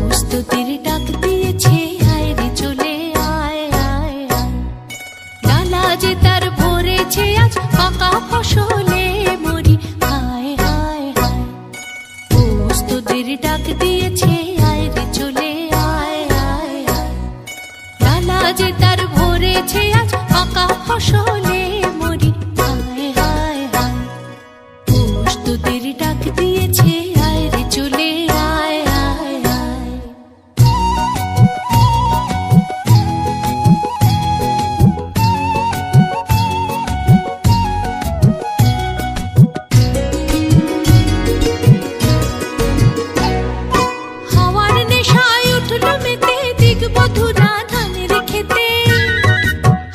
প্রস্তুতির ডাক দিয়েছে, আয় রে চলে আয় আয় আয়। ডালা যে তার ভরেছে আজ পাকা ফসলে মরি, হায় হায় হায়। প্রস্তুতির ডাক দিয়েছে, আয় রে চলে আয় আয় আয়। ডালা যে তার ভরেছে আজ পাকা ফসলে মরি, হায় হায় হায়। প্রস্তুতির ডাক দিয়েছে, আয় রে চলে আয় আয় আয়। হাওয়ার নেশায় উঠল মেতে দিগবধুরা ধানের খেতে।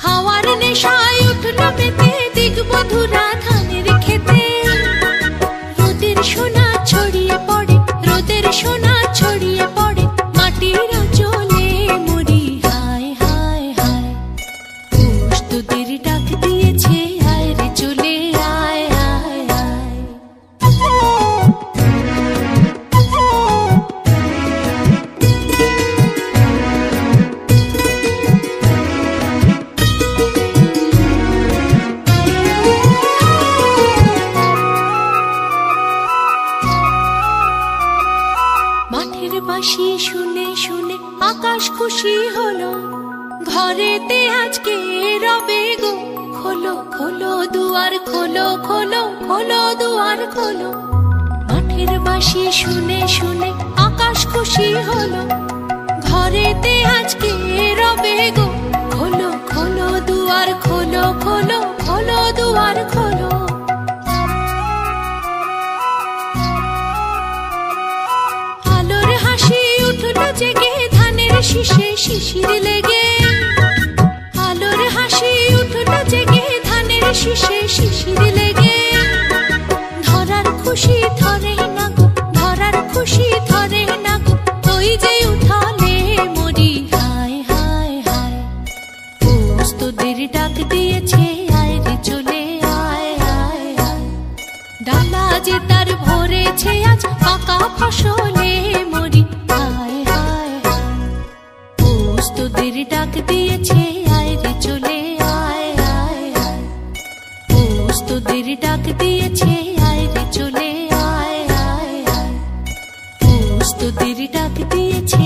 হাওয়ার নেশায় উঠল মেতে দিগবধুরা ধানের খেতে। রোদের সোনা ছড়িয়ে পড়ে, রোদের সোনা ছড়িয়ে পড়ে মাটির আঁচলে মরি, হায় হায় হায়। প্রস্তুতির ডাক দিয়েছে, আয় রে চলে আয় আয় আয়। মাঠের বাঁশি শুনে শুনে আকাশ খুশি হলো, ঘরেতে আজকে রবে গো। খোলো খোলো দুয়ার খোলো, খোলো খোলো দুয়ার খোলো। মাঠের বাঁশি শুনে শুনে আকাশ খুশি হলো, ঘরেতে আজকে রবে গো। খোলো খোলো দুয়ার খোলো, খোলো খোলো দুয়ার খোলো। আলোর হাসি উঠল জেগে ধানের শীষে শিশির লেগে। আলোর হাসি উঠল জেগে ধানের শীষে শিশির লেগে। ধরার খুশি ধরে না গো, ধরার খুশি ধরে না গো, ওই যে উঠালে মরি, হায় হায় হায়। প্রস্তুতির ডাক দিয়েছে, আয় রে চলে আয় আয় আয়। ডালা যে তার ভরেছে আজ পাকা ফসলে মরি, হায় হায় হায়। প্রস্তুতির ডাক দিয়েছে, আয় রে চলে আয় আয় আয়। প্রস্তুতির ডাক দিয়েছে, আয় রে চলে আয় আয় আয়। প্রস্তুতির ডাক দিয়েছে।